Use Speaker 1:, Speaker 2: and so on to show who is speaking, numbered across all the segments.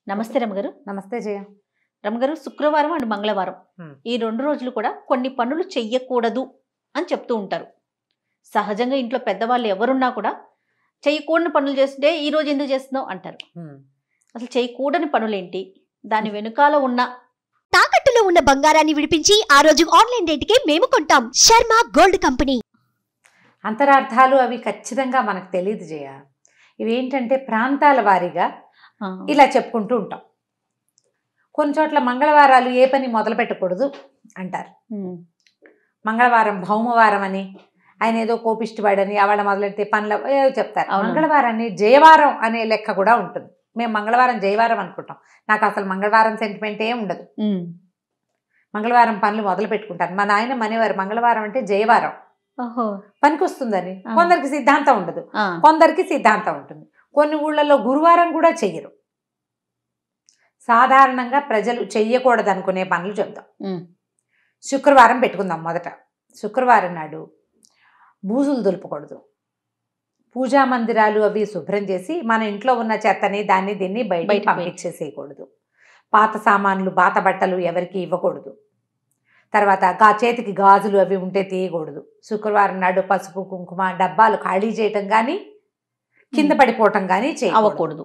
Speaker 1: నమస్తే రమగారు.
Speaker 2: నమస్తే జయ.
Speaker 1: రమగారు, శుక్రవారం అండ్ మంగళవారం ఈ 2 రోజులు కూడా కొన్ని పనులు చెయ్యకూడదు అని చెప్తూ ఉంటారు. సహజంగా ఇంట్లో పెద్దవాళ్ళు ఎవరున్నా కూడా చేయకూడని పనులు చేస్తుంటే ఈ రోజు ఎందుకు చేస్తున్నావు అంటారు. అసలు చేయకూడని పనులేంటి, దాని వెనుకాల ఉన్న
Speaker 3: తాకట్టులో ఉన్న బంగారాన్ని విడిపించి ఆ రోజు ఆన్లైన్ రేటుకే మేము కొంటాం. Sharma gold company.
Speaker 2: అంతరార్థాలు అవి ఖచ్చితంగా మనకు తెలియదు జయ. ఇవేంటంటే ప్రాంతాల వారీగా ఇలా చెప్పుకుంటూ ఉంటాం. కొన్ని చోట్ల మంగళవారాలు ఏ పని మొదలు పెట్టకూడదు అంటారు. మంగళవారం భౌమవారం అని, ఆయన ఏదో కోపిష్టివాడని వాళ్ళ మొదలెడితే పనులు ఏదో చెప్తారు. మంగళవారాన్ని జయవారం అనే లెక్క కూడా ఉంటుంది. మేము మంగళవారం జయవారం అనుకుంటాం. నాకు అసలు మంగళవారం సెంటిమెంట్ ఏం ఉండదు. మంగళవారం పనులు మొదలు పెట్టుకుంటారు. మా నాయన మనేవారు మంగళవారం అంటే జయవారం పనికి వస్తుందని. కొందరికి సిద్ధాంతం ఉండదు, కొందరికి సిద్ధాంతం ఉంటుంది. కొన్ని ఊళ్ళల్లో గురువారం కూడా చెయ్యరు. సాధారణంగా ప్రజలు చెయ్యకూడదు అనుకునే పనులు చెప్తాం. శుక్రవారం పెట్టుకుందాం. మొదట శుక్రవారం నాడు బూజులు దులుపకూడదు. పూజా మందిరాలు అవి శుభ్రం చేసి మన ఇంట్లో ఉన్న చెత్తని దీన్ని బయట పంపించేసేయకూడదు. పాత సామాన్లు పాత బట్టలు ఎవరికి ఇవ్వకూడదు. తర్వాత చేతికి గాజులు అవి ఉంటే తీయకూడదు. శుక్రవారం నాడు పసుపు కుంకుమ డబ్బాలు ఖాళీ చేయటం కానీ కింద పడిపోవటం కానీ అవ్వకూడదు.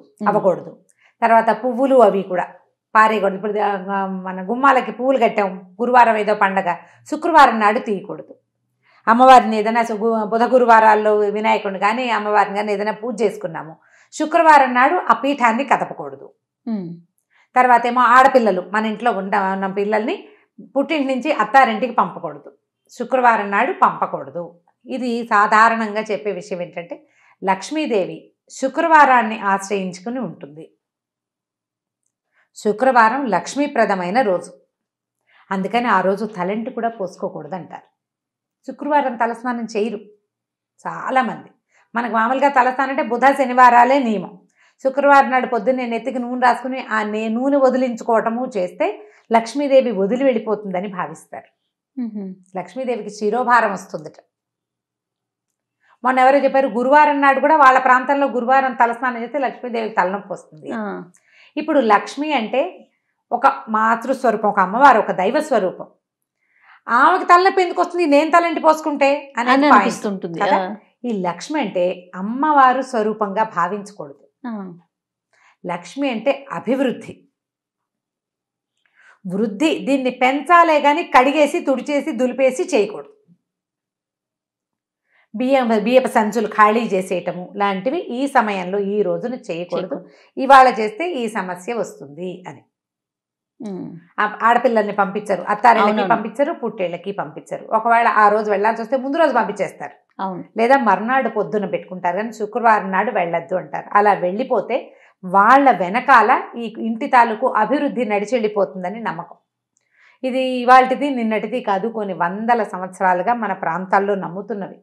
Speaker 2: తర్వాత పువ్వులు అవి కూడా పారేయకూడదు. ఇప్పుడు మన గుమ్మాలకి పువ్వులు కట్టాం, గురువారం ఏదో పండగ, శుక్రవారం నాడు తీయకూడదు. అమ్మవారిని ఏదైనా బుధ గురువారాల్లో వినాయకుడిని కానీ అమ్మవారిని కానీ ఏదైనా పూజ చేసుకున్నాము, శుక్రవారం నాడు ఆ పీఠాన్ని కదపకూడదు. తర్వాత ఏమో ఆడపిల్లలు మన ఇంట్లో ఉన్న పిల్లల్ని పుట్టింటి నుంచి అత్తారింటికి పంపకూడదు. శుక్రవారం నాడు పంపకూడదు. ఇది సాధారణంగా చెప్పే విషయం ఏంటంటే లక్ష్మీదేవి శుక్రవారాన్ని ఆశ్రయించుకుని ఉంటుంది. శుక్రవారం లక్ష్మీప్రదమైన రోజు. అందుకని ఆ రోజు తలంటి కూడా పోసుకోకూడదు అంటారు. శుక్రవారం తలస్నానం చేయరు చాలామంది. మనకు మామూలుగా తలస్నానం అంటే బుధ శనివారాలే నియమం. శుక్రవారం నాడు పొద్దున్నే నెత్తికి నూనె రాసుకుని ఆ నూనె వదిలించుకోవటము చేస్తే లక్ష్మీదేవి వదిలి వెళ్ళిపోతుందని భావిస్తారు. లక్ష్మీదేవికి శిరోభారం వస్తుందట. మొన్న ఎవరో చెప్పారు గురువారం నాడు కూడా వాళ్ళ ప్రాంతంలో గురువారం తలస్నానం చేస్తే లక్ష్మీదేవికి తలనొప్పి వస్తుంది. ఇప్పుడు లక్ష్మి అంటే ఒక మాతృస్వరూపం, ఒక అమ్మవారు, ఒక దైవ స్వరూపం. ఆమెకి తలనొప్పి ఎందుకు వస్తుంది నేను తలంటి పోసుకుంటే అని అనిపిస్తుంటుంది కదా. ఈ లక్ష్మి అంటే అమ్మవారు స్వరూపంగా భావించకూడదు. లక్ష్మి అంటే అభివృద్ధి, వృద్ధి. దీన్ని పెంచాలే కానీ కడిగేసి తుడిచేసి దులిపేసి చేయకూడదు. బియ్యపు సంచులు ఖాళీ చేసేయటము లాంటివి ఈ సమయంలో ఈ రోజున చేయకూడదు. ఇవాళ చేస్తే ఈ సమస్య వస్తుంది అని. ఆడపిల్లల్ని పంపించరు, అత్తారేళ్ళకి పంపించరు, పుట్టేళ్ళకి పంపించరు. ఒకవేళ ఆ రోజు వెళ్ళాల్సి వస్తే ముందు రోజు పంపించేస్తారు, లేదా మర్నాడు పొద్దున పెట్టుకుంటారు. కానీ శుక్రవారం నాడు వెళ్ళొద్దు అంటారు. అలా వెళ్ళిపోతే వాళ్ళ వెనకాల ఈ ఇంటి తాలూకు అభివృద్ధి నడిచి వెళ్ళిపోతుందని నమ్మకం. ఇది ఇవాళటిది నిన్నటిది కాదు, కొన్ని వందల సంవత్సరాలుగా మన ప్రాంతాల్లో నమ్ముతున్నవి.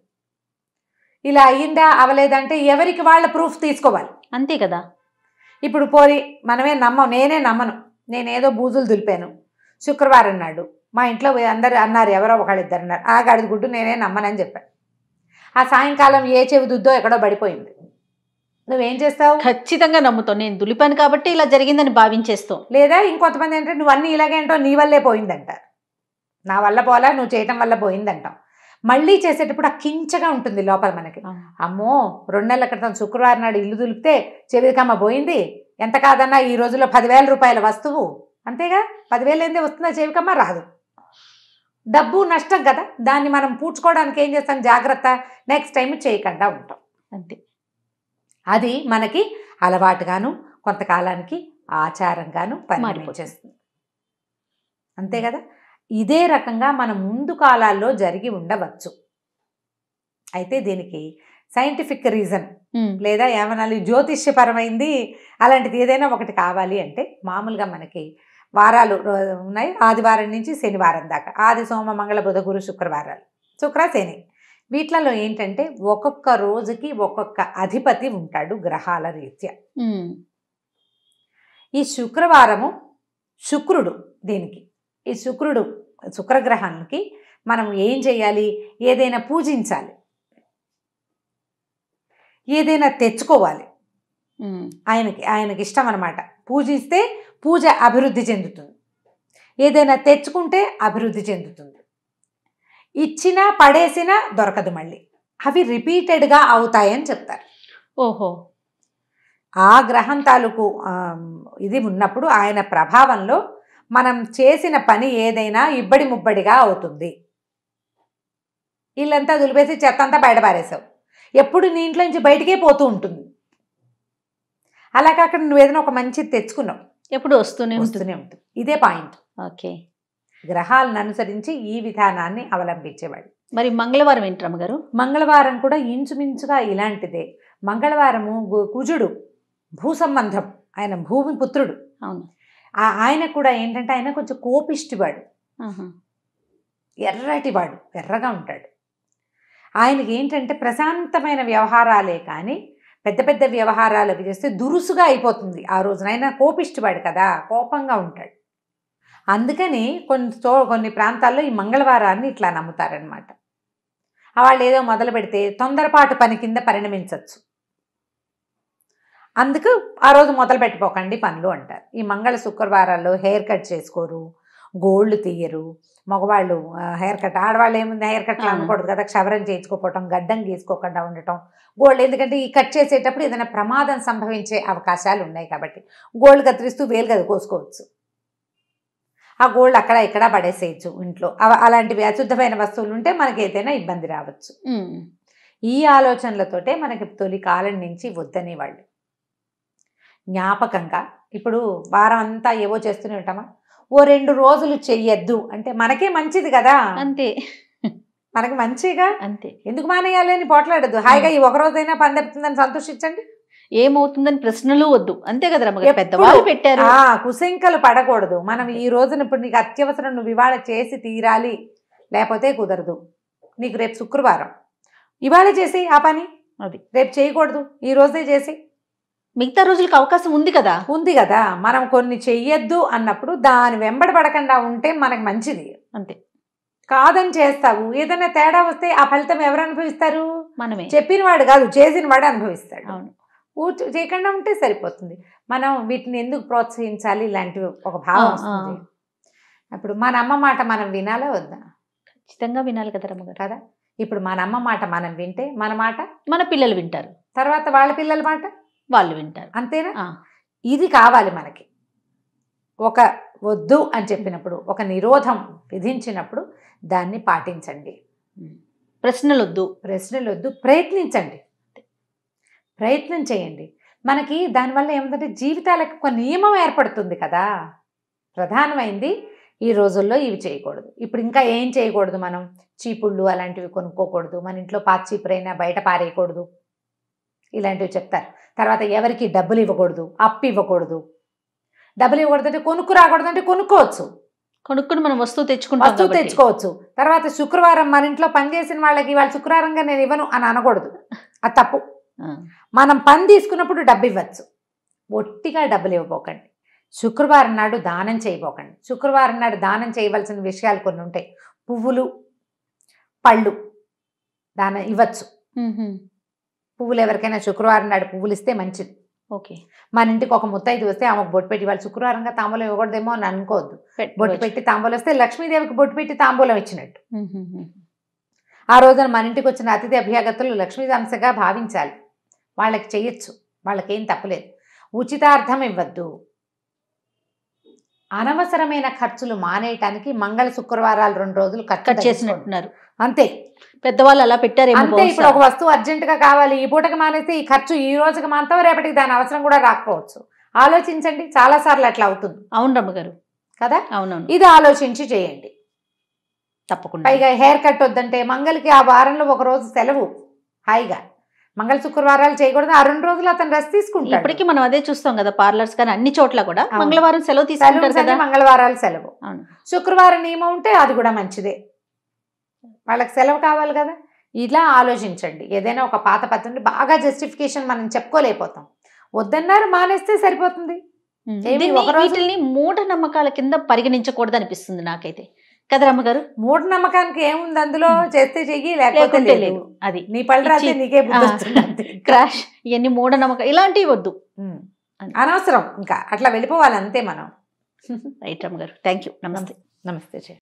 Speaker 2: ఇలా అయ్యిందా అవలేదంటే ఎవరికి వాళ్ళ ప్రూఫ్ తీసుకోవాలి, అంతే కదా. ఇప్పుడు పోరి మనమే నేనే నమ్మను, నేనేదో బూజులు దులిపాను శుక్రవారం నాడు, మా ఇంట్లో అందరు అన్నారు, ఎవరో ఒకళ్ళిద్దరు అన్నారు, ఆ గడిది గుడ్డు నేనే నమ్మనని చెప్పాను. ఆ సాయంకాలం ఏ చెవి దుద్దో ఎక్కడో పడిపోయింది. నువ్వేం చేస్తావు?
Speaker 1: ఖచ్చితంగా నమ్ముతావు, నేను దులిపాను కాబట్టి ఇలా జరిగిందని భావించేస్తావు.
Speaker 2: లేదా ఇంకొంతమంది ఏంటంటే నువ్వు అన్నీ ఇలాగేంటో నీ వల్లే పోయిందంటారు. నా వల్ల పోలా, నువ్వు చేయటం వల్ల పోయిందంటాం. మళ్ళీ చేసేటప్పుడు ఆ కించగా ఉంటుంది లోపల మనకి. అమ్మో 2 నెలల క్రితం శుక్రవారం నాడు ఇల్లు దులిపితే చెవికమ్మ పోయింది, ఎంత కాదన్నా ఈ రోజుల్లో 10,000 రూపాయల వస్తువు, అంతేగా 10,000 ఏందే వస్తుందా చెవికమ్మ? రాదు. డబ్బు నష్టం కదా. దాన్ని మనం పూడ్చుకోవడానికి ఏం చేస్తాం? జాగ్రత్త, నెక్స్ట్ టైం చేయకుండా ఉంటాం, అంతే. అది మనకి అలవాటుగాను కొంతకాలానికి ఆచారంగాను పరిణమించేస్తుంది, అంతే కదా. ఇదే రకంగా మన ముందు కాలాల్లో జరిగి ఉండవచ్చు. అయితే దీనికి సైంటిఫిక్ రీజన్ లేదా ఏమనాలి, జ్యోతిష్యపరమైంది అలాంటిది ఏదైనా ఒకటి కావాలి అంటే మామూలుగా మనకి వారాలు ఉన్నాయి. ఆదివారం నుంచి శనివారం దాకా, ఆది సోమ మంగళ బుధ గురు శుక్రవారాలు, శుక్ర శని. వీటిలలో ఏంటంటే ఒక్కొక్క రోజుకి ఒక్కొక్క అధిపతి ఉంటాడు గ్రహాల రీత్యా. ఈ శుక్రవారము శుక్రుడు. దీనికి ఈ శుక్రగ్రహానికి మనం ఏం చేయాలి? ఏదైనా పూజించాలి, ఏదైనా తెచ్చుకోవాలి. ఆయనకి ఇష్టం అన్నమాట. పూజిస్తే పూజ అభివృద్ధి చెందుతుంది, ఏదైనా తెచ్చుకుంటే అభివృద్ధి చెందుతుంది, ఇచ్చినా పడేసినా దొరకదు, మళ్ళీ అవి రిపీటెడ్గా అవుతాయని చెప్తారు.
Speaker 1: ఓహో,
Speaker 2: ఆ గ్రహం తాలూకు ఇది ఉన్నప్పుడు ఆయన ప్రభావంలో మనం చేసిన పని ఏదైనా ఇబ్బడి ముబ్బడిగా అవుతుంది. ఇల్లంతా దులిపేసి చెత్త అంతా బయటపారేసావు, ఎప్పుడు నీ ఇంట్లో నుంచి బయటికే పోతూ ఉంటుంది. అలా కాకుండా నువ్వు ఏదైనా ఒక మంచిది తెచ్చుకున్నావు,
Speaker 1: ఎప్పుడు వస్తూనే
Speaker 2: ఉంటుంది. ఇదే పాయింట్.
Speaker 1: ఓకే,
Speaker 2: గ్రహాలను అనుసరించి ఈ విధానాన్ని అవలంబించేవాడు.
Speaker 1: మరి మంగళవారం ఏంటి రమ్మగారు?
Speaker 2: మంగళవారం కూడా ఇంచుమించుగా ఇలాంటిదే. మంగళవారము కుజుడు భూ సంబంధం, ఆయన భూమి పుత్రుడు.
Speaker 1: అవును,
Speaker 2: ఆయన కూడా ఏంటంటే ఆయన కొంచెం కోపిష్టివాడు, ఎర్రటివాడు, ఎర్రగా ఉంటాడు. ఆయనకి ఏంటంటే ప్రశాంతమైన వ్యవహారాలే కానీ పెద్ద పెద్ద వ్యవహారాలు అవి చేస్తే దురుసుగా అయిపోతుంది ఆ రోజున. ఆయన కోపిష్టివాడు కదా, కోపంగా ఉంటాడు. అందుకని కొన్ని ప్రాంతాల్లో ఈ మంగళవారాన్ని ఇట్లా నమ్ముతారనమాట. వాళ్ళు ఏదో మొదలు పెడితే తొందరపాటు పని కింద పరిణమించవచ్చు, అందుకు ఆ రోజు మొదలు పెట్టిపోకండి పనులు అంటారు. ఈ మంగళ శుక్రవారాల్లో హెయిర్ కట్ చేసుకోరు, గోళ్ళు తీయరు. మగవాళ్ళు హెయిర్ కట్, ఆడవాళ్ళు ఏముంది హెయిర్ కట్లు అనకూడదు కదా, క్షవరం చేయించుకోవటం, గడ్డం గీసుకోకుండా ఉండటం, గోల్డ్. ఎందుకంటే ఈ కట్ చేసేటప్పుడు ఏదైనా ప్రమాదం సంభవించే అవకాశాలు ఉన్నాయి కాబట్టి గోల్డ్ కత్తిరిస్తూ వేలు కదా కోసుకోవచ్చు, ఆ గోల్డ్ అక్కడ ఇక్కడ పడేసేయచ్చు ఇంట్లో. అలాంటివి అశుద్ధమైన వస్తువులు ఉంటే మనకి ఏదైనా ఇబ్బంది రావచ్చు. ఈ ఆలోచనలతోటే మనకి తొలి కాలం నుంచి వద్దనేవాళ్ళు. జ్ఞాపకంగా ఇప్పుడు వారం అంతా ఏవో చేస్తూనే ఉంటామా, ఓ 2 రోజులు చెయ్యొద్దు అంటే మనకే మంచిది కదా,
Speaker 1: అంతే,
Speaker 2: మనకి మంచిగా,
Speaker 1: అంతే.
Speaker 2: ఎందుకు మానేయాలి అని పోట్లాడద్దు, హాయిగా ఈ ఒక రోజైనా పని తప్పుతుందని సంతోషించండి.
Speaker 1: ఏమవుతుందని ప్రశ్నలు వద్దు, అంతే కదా రమ్మగారు, పెద్దవాళ్ళు పెట్టారు.
Speaker 2: కుశంకలు పడకూడదు. మనం ఈ రోజున ఇప్పుడు నీకు అత్యవసరం, నువ్వు ఇవాళ చేసి తీరాలి, లేకపోతే కుదరదు. నీకు రేపు శుక్రవారం, ఇవాళ చేసి ఆ పని,
Speaker 1: అది
Speaker 2: రేపు చేయకూడదు, ఈ రోజే చేసి,
Speaker 1: మిగతా రోజులకు అవకాశం ఉంది కదా,
Speaker 2: ఉంది కదా. మనం కొన్ని చెయ్యొద్దు అన్నప్పుడు దాని వెంబడి పడకుండా ఉంటే మనకు మంచిది.
Speaker 1: అంతే,
Speaker 2: కాదని చేస్తావు, ఏదైనా తేడా వస్తే ఆ ఫలితం ఎవరు అనుభవిస్తారు?
Speaker 1: మనమే.
Speaker 2: చెప్పిన వాడు కాదు, చేసిన వాడు అనుభవిస్తాడు.
Speaker 1: అవును,
Speaker 2: చేయకుండా ఉంటే సరిపోతుంది. మనం వీటిని ఎందుకు ప్రోత్సహించాలి, ఇలాంటివి ఒక భావం వస్తుంది. ఇప్పుడు మన అమ్మ మాట మనం వినాలా వద్దా?
Speaker 1: ఖచ్చితంగా వినాలి కదా రమ్మగారు.
Speaker 2: కదా, ఇప్పుడు మన అమ్మ మాట మనం వింటే మన మాట
Speaker 1: మన పిల్లలు వింటారు,
Speaker 2: తర్వాత వాళ్ళ పిల్లల మాట
Speaker 1: వాళ్ళు వింటారు,
Speaker 2: అంతేనా? ఇది కావాలి మనకి. ఒక వద్దు అని చెప్పినప్పుడు, ఒక నిరోధం విధించినప్పుడు దాన్ని పాటించండి.
Speaker 1: ప్రశ్నలు వద్దు,
Speaker 2: ప్రయత్నించండి, ప్రయత్నం చేయండి. మనకి దానివల్ల ఏమిటంటే జీవితాలకు ఒక నియమం ఏర్పడుతుంది కదా. ప్రధానమైంది ఈ రోజుల్లో ఇవి చేయకూడదు. ఇప్పుడు ఇంకా ఏం చేయకూడదు, మనం చీపుళ్ళు అలాంటివి కొనుక్కోకూడదు, మన ఇంట్లో పాత చీపురైనా బయట పారేయకూడదు, ఇలాంటివి చెప్తారు. తర్వాత ఎవరికి డబ్బులు ఇవ్వకూడదు, అప్పు ఇవ్వకూడదు. డబ్బులు ఇవ్వకూడదు అంటే కొనుక్కు రాకూడదు అంటే కొనుక్కోవచ్చు,
Speaker 1: కొనుక్కుని మనం వస్తువు
Speaker 2: తెచ్చుకోవచ్చు. తర్వాత శుక్రవారం మన ఇంట్లో పనిచేసిన వాళ్ళకి వాళ్ళు శుక్రవారంగా నేను ఇవ్వను అని అనకూడదు, అది తప్పు. మనం పని తీసుకున్నప్పుడు డబ్బు ఇవ్వచ్చు, ఒట్టిగా డబ్బులు ఇవ్వబోకండి. శుక్రవారం నాడు దానం చేయబోకండి. శుక్రవారం నాడు దానం చేయవలసిన విషయాలు కొన్ని ఉంటాయి. పువ్వులు, పళ్ళు దానం ఇవ్వచ్చు. పువ్వులు ఎవరికైనా శుక్రవారం నాడు పువ్వులు ఇస్తే మంచిది.
Speaker 1: ఓకే,
Speaker 2: మన ఇంటికి ఒక ముత్తైదు వస్తే ఆమెకు బొట్టు పెట్టి, వాళ్ళు శుక్రవారంగా తాంబూలం ఇవ్వకూడదేమో అని అనుకోవద్దు. బొట్టు పెట్టి తాంబూలం వస్తే లక్ష్మీదేవికి బొట్టు పెట్టి తాంబూలం ఇచ్చినట్టు. ఆ రోజున మన ఇంటికి వచ్చిన అతిథి అభ్యాగతులు లక్ష్మీ అంశగా భావించాలి. వాళ్ళకి చెయ్యొచ్చు, వాళ్ళకేం తప్పలేదు. ఉచితార్థం ఇవ్వద్దు. అనవసరమైన ఖర్చులు మానేయటానికి మంగళ శుక్రవారాలు 2 రోజులు
Speaker 1: కట్ చేసినట్టున్నారు,
Speaker 2: అంతే.
Speaker 1: పెద్దవాళ్ళు అలా పెట్టారు
Speaker 2: అంతే. ఇప్పుడు ఒక వస్తువు అర్జెంటుగా కావాలి, ఈ పూటకి మానేస్తే ఈ ఖర్చు ఈ రోజుకి మాంతావు, రేపటికి దాని అవసరం కూడా రాకపోవచ్చు. ఆలోచించండి, చాలా సార్లు అట్లా అవుతుంది.
Speaker 1: అవును రమ్మగారు
Speaker 2: కదా.
Speaker 1: అవునవును,
Speaker 2: ఇది ఆలోచించి చేయండి
Speaker 1: తప్పకుండా.
Speaker 2: పైగా హెయిర్ కట్ వద్దంటే మంగళకి ఆ వారంలో ఒక రోజు సెలవు, హాయిగా. మంగళ శుక్రవారాలు చేయకూడదు, ఆ 2 రోజులు అతను రెస్ట్ తీసుకుంటాడు.
Speaker 1: ఇప్పటికీ మనం అదే చూస్తాం కదా, పార్లర్స్ కానీ అన్ని చోట్ల కూడా మంగళవారం సెలవు తీసుకుంటారు కదా.
Speaker 2: మంగళవారాలు సెలవు. శుక్రవారం నియమం ఉంటే అది కూడా మంచిదే, వాళ్ళకి సెలవు కావాలి కదా. ఇలా ఆలోచించండి. ఏదైనా ఒక పాత పద్ధతి బాగా జస్టిఫికేషన్ మనం చెప్పుకోలేకపోతాం, వద్దన్నారు మానేస్తే సరిపోతుంది.
Speaker 1: వీటిని మూఢనమ్మకాల కింద పరిగణించకూడదు అనిపిస్తుంది నాకైతే కదా రమ్మగారు.
Speaker 2: మూఢనమ్మకానికి ఏముంది అందులో, చేస్తే చెయ్యి లేకపోతే లేదు. అది నీ పళ్ళు రాస్తే నీకే బుద్ధి వస్తుంది.
Speaker 1: క్రాష్, ఇవన్నీ మూఢనమ్మకం, ఇలాంటివి వద్దు.
Speaker 2: అనవసరం, ఇంకా అట్లా వెళ్ళిపోవాలి అంతే మనం.
Speaker 1: రైట్ రమ్మ గారు, థ్యాంక్ యూ. నమస్తే.
Speaker 2: నమస్తే.